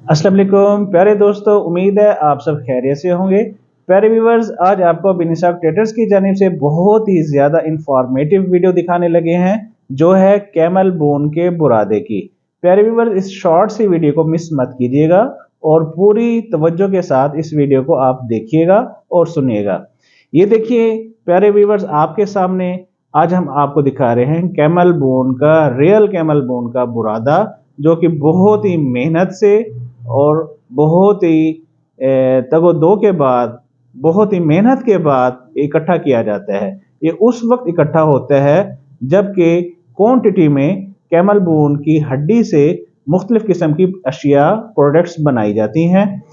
अस्सलाम वालेकुम प्यारे दोस्तों, उम्मीद है आप सब खैरियत से होंगे। प्यारे व्यूवर्स, आज आपको बिन इसाक ट्रेडर्स की जानिब से बहुत ही ज़्यादा इंफॉर्मेटिव वीडियो दिखाने लगे हैं, जो है कैमल बोन के बुरादे की। प्यारे व्यूवर्स, इस शॉर्ट सी वीडियो को मिस मत कीजिएगा और पूरी तवज्जो के साथ इस वीडियो को आप देखिएगा और सुनिएगा। ये देखिए प्यारे व्यूवर्स, आपके सामने आज हम आपको दिखा रहे हैं कैमल बोन का, रियल कैमल बोन का बुरादा, जो कि बहुत ही मेहनत से और बहुत ही तगो-दो के बाद, बहुत ही मेहनत के बाद इकट्ठा किया जाता है। ये उस वक्त इकट्ठा होता है जबकि क्वांटिटी में कैमल बोन की हड्डी से मुख्तलिफ किस्म की अशिया प्रोडक्ट्स बनाई जाती हैं।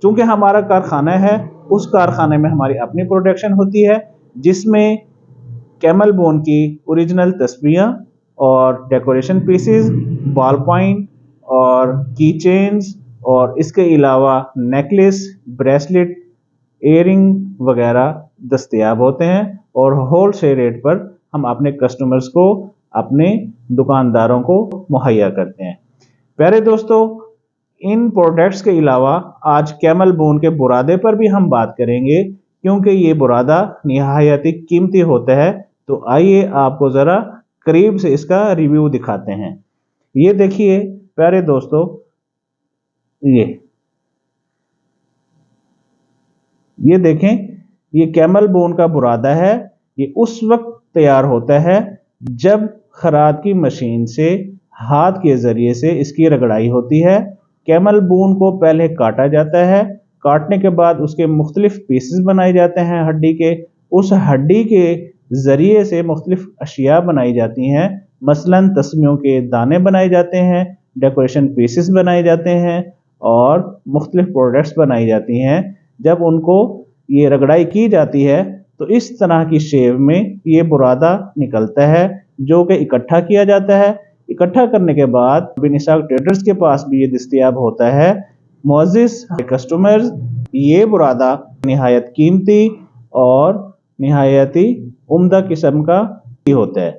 चूंकि हमारा कारखाना है, उस कारखाने में हमारी अपनी प्रोडक्शन होती है, जिसमें कैमल बोन की ओरिजिनल तस्वीरें और डेकोरेशन पीसेस, बॉल पॉइंट और की चेन्स और इसके अलावा नेकलेस, ब्रेसलेट, इयरिंग वगैरह दस्तयाब होते हैं और होल सेल रेट पर हम अपने कस्टमर्स को, अपने दुकानदारों को मुहैया करते हैं। प्यारे दोस्तों, इन प्रोडक्ट्स के अलावा आज कैमल बोन के बुरादे पर भी हम बात करेंगे, क्योंकि ये बुरादा निहायत कीमती होता है। तो आइए आपको ज़रा करीब से इसका रिव्यू दिखाते हैं। ये देखिए प्यारे दोस्तों, ये देखें, ये कैमल बोन का बुरादा है। ये उस वक्त तैयार होता है जब खराद की मशीन से हाथ के जरिए से इसकी रगड़ाई होती है। कैमल बोन को पहले काटा जाता है, काटने के बाद उसके मुख्तलिफ पीसेस बनाए जाते हैं हड्डी के। उस हड्डी के जरिए से मुख्तलिफ अशिया बनाई जाती हैं, मसलन तस्वीरों के दाने बनाए जाते हैं, डेकोरेशन पीसेस बनाए जाते हैं और मुख्तलिफ प्रोडक्ट्स बनाई जाती हैं। जब उनको ये रगड़ाई की जाती है तो इस तरह की शेप में ये बुरादा निकलता है, जो कि इकट्ठा किया जाता है। इकट्ठा करने के बाद बिन इसाक ट्रेडर्स के पास भी ये दस्तयाब होता है। मुअज़्ज़िज़ कस्टमर्स, ये बुरादा निहायत कीमती और निहायत ही उम्दा किस्म का होता है।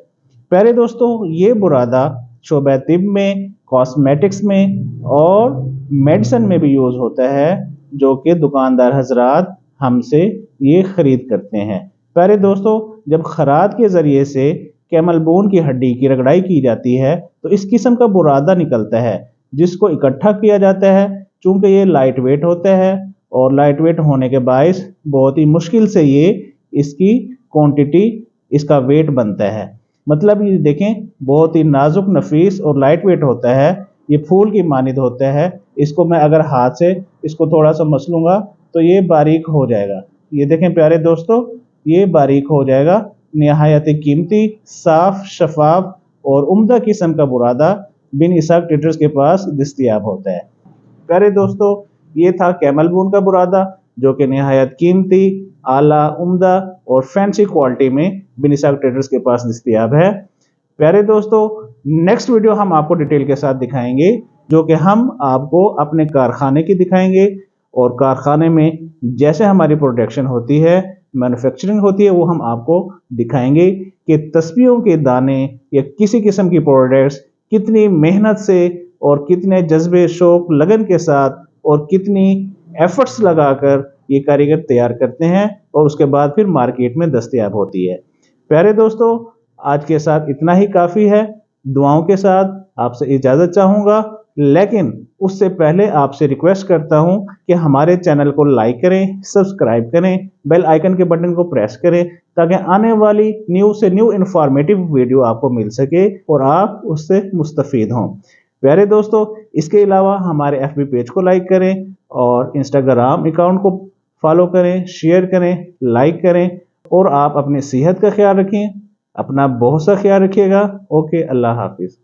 प्यारे दोस्तों, ये बुरादा शोबा तिब में, कॉस्मेटिक्स में और मेडिसिन में भी यूज़ होता है, जो कि दुकानदार हजरात हमसे ये खरीद करते हैं। प्यारे दोस्तों, जब खराद के ज़रिए से कैमल बोन की हड्डी की रगड़ाई की जाती है तो इस किस्म का बुरादा निकलता है, जिसको इकट्ठा किया जाता है। चूंकि ये लाइट वेट होता है और लाइट वेट होने के बायस बहुत ही मुश्किल से ये इसकी क्वांटिटी, इसका वेट बनता है। मतलब ये देखें, बहुत ही नाजुक, नफीस और लाइट वेट होता है। ये फूल की मानिद होता है। इसको मैं अगर हाथ से इसको थोड़ा सा मसलूंगा तो ये बारीक हो जाएगा। ये देखें प्यारे दोस्तों, ये बारीक हो जाएगा। निहायत कीमती, साफ, शफाफ और उम्दा किस्म का बुरादा बिन इसाक ट्रेडर्स के पास दस्तयाब होता है। प्यारे दोस्तों, ये था कैमल बोन का बुरादा, जो कि निहायत कीमती, आला, उम्दा और फैंसी क्वालिटी में बिन इसाक ट्रेडर्स के पास दस्तयाब है। प्यारे दोस्तों, नेक्स्ट वीडियो हम आपको डिटेल के साथ दिखाएंगे, जो कि हम आपको अपने कारखाने की दिखाएंगे और कारखाने में जैसे हमारी प्रोडक्शन होती है, मैन्युफैक्चरिंग होती है, वो हम आपको दिखाएंगे कि तस्बीहों के दाने या किसी किस्म की प्रोडक्ट्स कितनी मेहनत से और कितने जज्बे, शौक, लगन के साथ और कितनी एफर्ट्स लगाकर ये कारीगर तैयार करते हैं और उसके बाद फिर मार्केट में दस्तयाब होती है। प्यारे दोस्तों, आज के साथ इतना ही काफ़ी है। दुआओं के साथ आपसे इजाज़त चाहूँगा, लेकिन उससे पहले आपसे रिक्वेस्ट करता हूं कि हमारे चैनल को लाइक करें, सब्सक्राइब करें, बेल आइकन के बटन को प्रेस करें, ताकि आने वाली न्यू से न्यू इन्फॉर्मेटिव वीडियो आपको मिल सके और आप उससे मुस्तफीद हों। प्यारे दोस्तों, इसके अलावा हमारे FB पेज को लाइक करें और इंस्टाग्राम अकाउंट को फॉलो करें, शेयर करें, लाइक करें और आप अपनी सेहत का ख्याल रखें, अपना बहुत सा ख्याल रखिएगा। ओके, अल्लाह हाफिज़।